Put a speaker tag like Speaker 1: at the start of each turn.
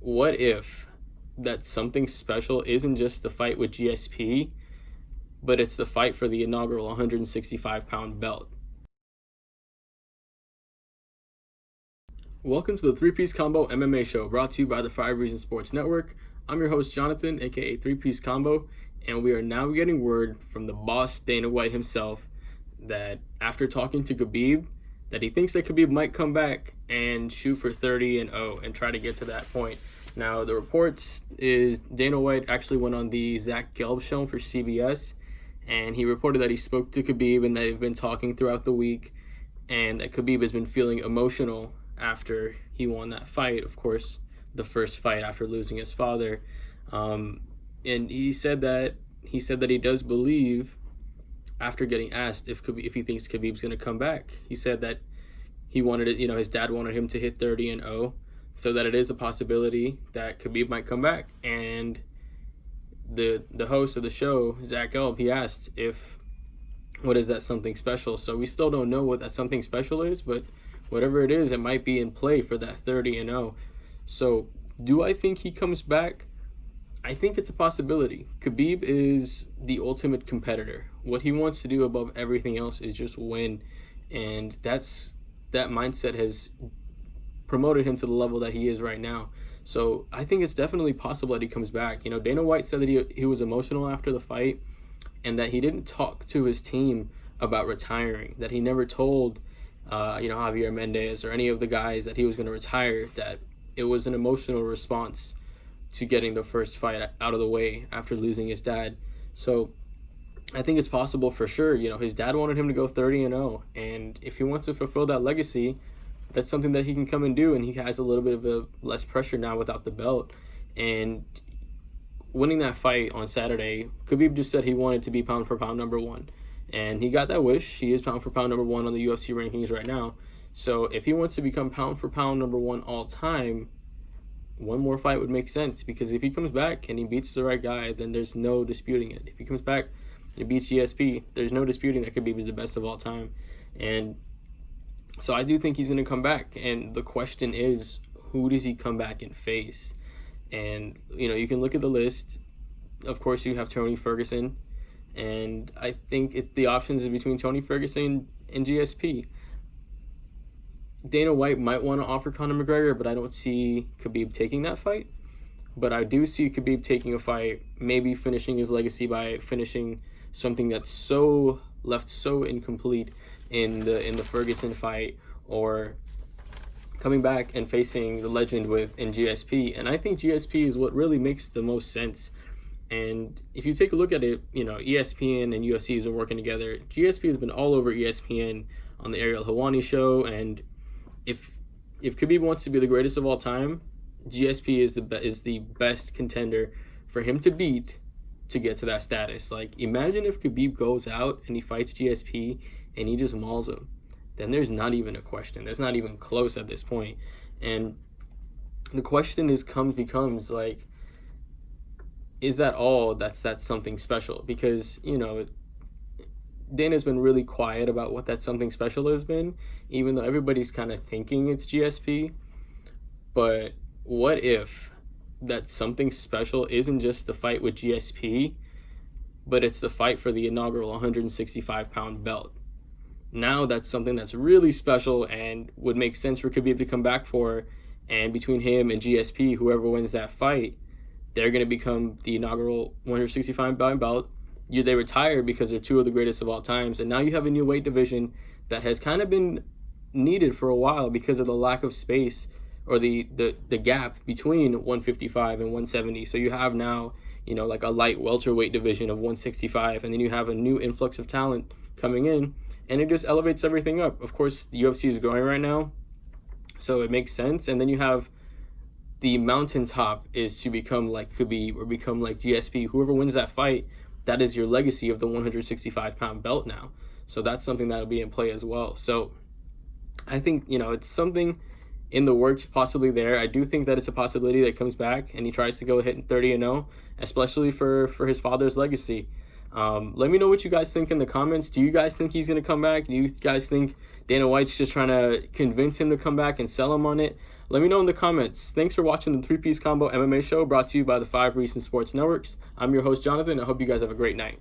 Speaker 1: what if that something special isn't just the fight with GSP, but it's the fight for the inaugural 165-pound belt? Welcome to the Three-Piece Combo MMA show, brought to you by the 5 Reasons Sports Network. I'm your host, Jonathan, aka Three-Piece Combo, and we are now getting word from the boss, Dana White himself, that after talking to Khabib, that he thinks that Khabib might come back and shoot for 30-0 and try to get to that point. Now, the reports is Dana White actually went on the Zach Gelb show for CBS, and he reported that he spoke to Khabib and that they've been talking throughout the week, and that Khabib has been feeling emotional after he won that fight, of course, the first fight after losing his father. And he said that he does believe, after getting asked if he thinks Khabib's going to come back, he said that he wanted it, his dad wanted him to hit 30-0, so that it is a possibility that Khabib might come back. And the host of the show, Zach Gelb, he asked what is that something special? So we still don't know what that something special is, but whatever it is, it might be in play for that 30-0. So do I think he comes back? I think it's a possibility. Khabib is the ultimate competitor. What he wants to do above everything else is just win. And that mindset has promoted him to the level that he is right now. So I think it's definitely possible that he comes back. Dana White said that he was emotional after the fight and that he didn't talk to his team about retiring, that he never told Javier Mendez or any of the guys that he was going to retire, that it was an emotional response to getting the first fight out of the way after losing his dad. So I think it's possible for sure. His dad wanted him to go 30-0, and if he wants to fulfill that legacy, that's something that he can come and do, and he has a little bit of a less pressure now without the belt. And winning that fight on Saturday, Khabib just said he wanted to be pound for pound number one, and he got that wish. He is pound for pound number one on the UFC rankings right now. So if he wants to become pound for pound number one all time, one more fight would make sense, because if he comes back and he beats the right guy, then there's no disputing it. If he comes back and he beats GSP, there's no disputing that Khabib is the best of all time. And so I do think he's going to come back, and the question is, who does he come back and face? And you can look at the list. Of course, you have Tony Ferguson, and I think the options are between Tony Ferguson and GSP. Dana White might want to offer Conor McGregor, but I don't see Khabib taking that fight. But I do see Khabib taking a fight, maybe finishing his legacy by finishing something that's left so incomplete in the Ferguson fight, or coming back and facing the legend in GSP. And I think GSP is what really makes the most sense. And if you take a look at it, ESPN and UFC have been working together. GSP has been all over ESPN on the Ariel Helwani show, and if Khabib wants to be the greatest of all time, GSP is the best contender for him to beat to get to that status. Like, imagine if Khabib goes out and he fights GSP and he just mauls him. Then there's not even a question. That's not even close at this point. And the question becomes like, is that all that's something special? Because Dana's been really quiet about what that something special has been, even though everybody's kind of thinking it's GSP. But what if that something special isn't just the fight with GSP, but it's the fight for the inaugural 165-pound belt? Now that's something that's really special and would make sense for Khabib to come back for. And between him and GSP, whoever wins that fight, they're going to become the inaugural 165-pound belt. They retire because they're two of the greatest of all times. And now you have a new weight division that has kind of been needed for a while because of the lack of space, or the gap between 155 and 170. So you have now, like a light welterweight division of 165, and then you have a new influx of talent coming in, and it just elevates everything up. Of course, the UFC is growing right now, so it makes sense. And then you have the mountaintop is to become like Khabib or become like GSP. Whoever wins that fight, that is your legacy of the 165-pound belt now. So that's something that'll be in play as well. So I think, it's something in the works possibly there. I do think that it's a possibility that comes back and he tries to go hitting 30-0, especially for his father's legacy. Let me know what you guys think in the comments. Do you guys think he's going to come back? Do you guys think Dana White's just trying to convince him to come back and sell him on it? Let me know in the comments. Thanks for watching the 3-Piece Combo MMA show brought to you by the 5 Recent Sports Networks. I'm your host, Jonathan. I hope you guys have a great night.